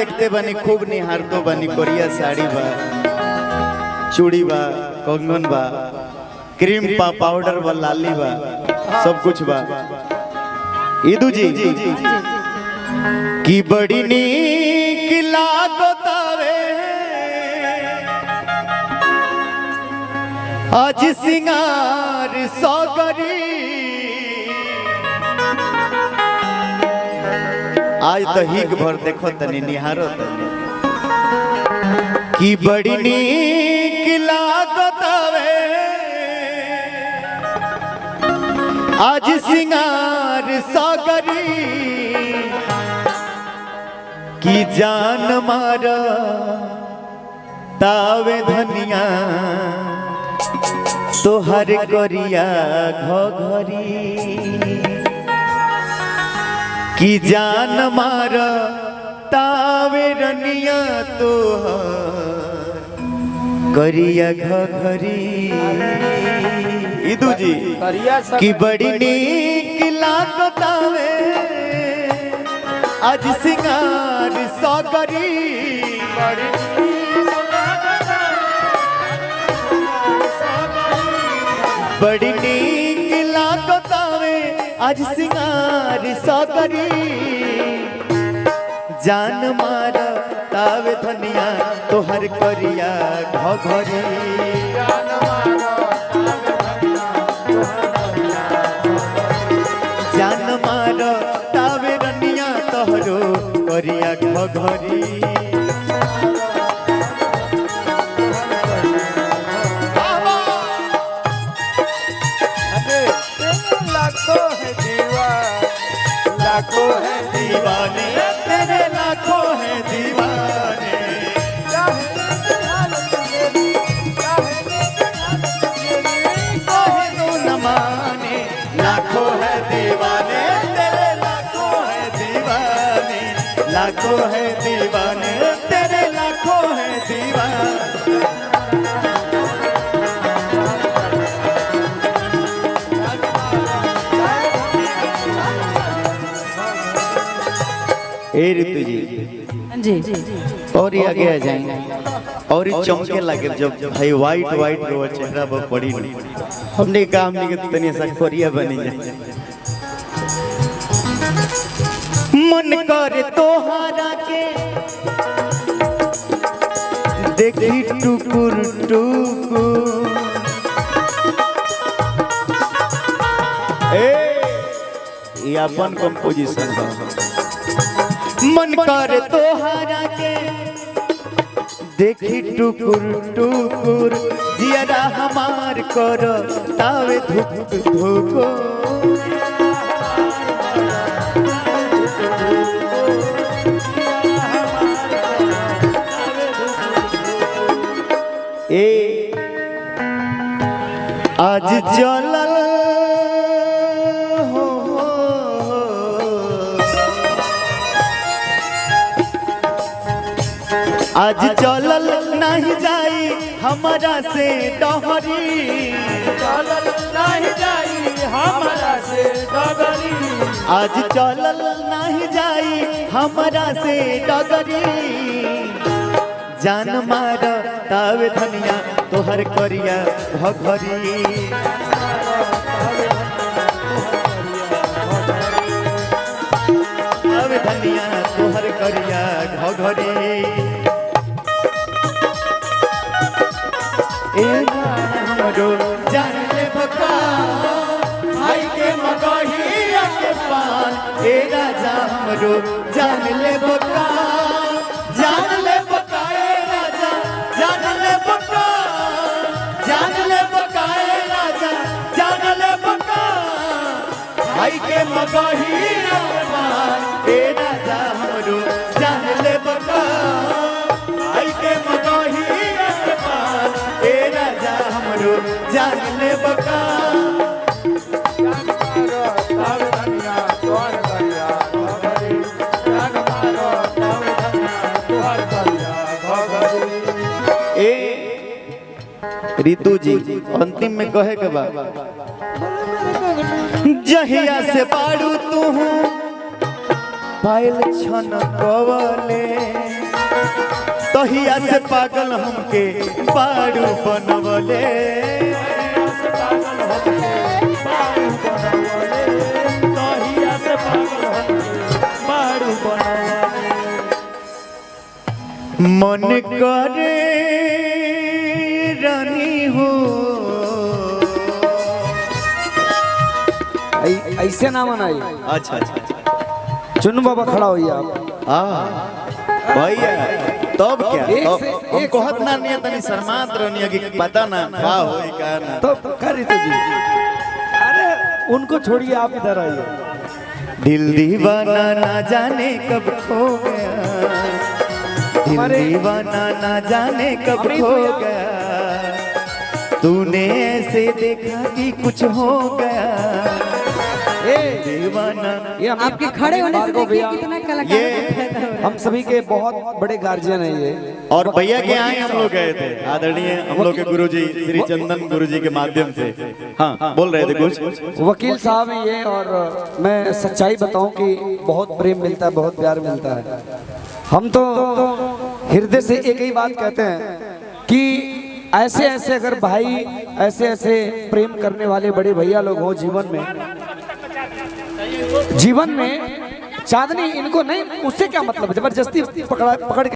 देखते बनी खूब निहार तो बनी कोरिया साड़ी बा चूड़ी बा कंगन बा क्रीम बा पाउडर बा लाली बा सब कुछ बा। ईदू जी की बड़ी नीक लागतावे आज सिंगार सौगरी आज तो हिक भर देखो तनी निहारो तनी की बड़ी नीक लागतावे आज सिंगार सौगरी की जान मारा तावे धनिया तोहर करिया घघरी की जान मार तावे रनिया तोहर करिया घघरी। ईदू जी की बड़ी नीक लागतावे आज सिंगार सौगरी बड़ी नीक लागतावे आज सिंगार सौगरी जान मारा तावे धनिया तोहर करिया घघरी जान मारा तावे रनिया तोहरो करिया घघरी। लाखों है दीवाने तेरे लाखों है दीवाने न माने लाखों है दीवाने तेरे लाखों है दीवाने लाखों है दीवाने तेरे लाखों है दीवाने। ए ऋतु जी और ये आगे आ जाएंगे और ये चमके लगे जब भाई वाइट वाइट रो चेहरा पर पड़ी नहीं हमने काम नहीं कि तनी सा कोरिया बनी जाए मन करे तोहारा के देखी टुकुर टुकुर ये अपन कंपोजिशन है मन कर तोहरा के देखी टुकुर टुकुर जियरा हमार कर तावे धुक धुको ए आज जलल आज चलल नहीं जाई हमारा से डहरी चलल नहीं जाई हमारा से डगरी आज चलल नहीं जाई हमारा से डगरी जान मार तावे धनिया तोहर करिया घघरी तावे धनिया तोहर करिया घघरी हमरो जान ले बका भाई के मगहिया के पान ए राजा हमरो जान ले बका ए राजा जान ले बका ए राजा जान ले बका भाई के मगहिया के पान ए राजा हमरो जान ले बका भाई के मगहिया के पान ए राजा हमरो जान ले बका ऋतु जी अंतिम में कहे के बाद जहिया से बाड़ू तू पायल छन कवले तहिया से पागल हमके बारू बनवले। मन करे रानी हो ऐसे ना मनाई। अच्छा चुन्नू बाबा खड़ा होइए आप। भैया तब क्या हम कहत ना नहीं तनी शर्मात रहनी कि पता ना का होई का ना तो करी तो जी। अरे उनको छोड़िए आप इधर आइए। दिल दीवाना ना जाने कब खो गया, दिल दीवाना ना जाने कब खो गया, तूने ऐसे देखा कि कुछ हो गया दीवाना। ये आपके खड़े होने से देखिए कितना कलाकार हम सभी के बहुत बड़े गार्जियन हैं ये। और भैया के यहाँ हम लोग गए थे, आदरणीय हम लोग के गुरुजी श्री चंदन गुरुजी के माध्यम से। हाँ बोल रहे थे कुछ। वकील साहब हैं ये, और मैं सच्चाई बताऊं कि बहुत प्रेम मिलता है, बहुत प्यार मिलता है। हम तो हृदय से एक ही बात कहते हैं कि ऐसे ऐसे अगर भाई ऐसे ऐसे प्रेम करने वाले बड़े भैया लोग हो जीवन में चांदनी इनको नहीं, उससे क्या मतलब, जबरदस्ती पकड़ के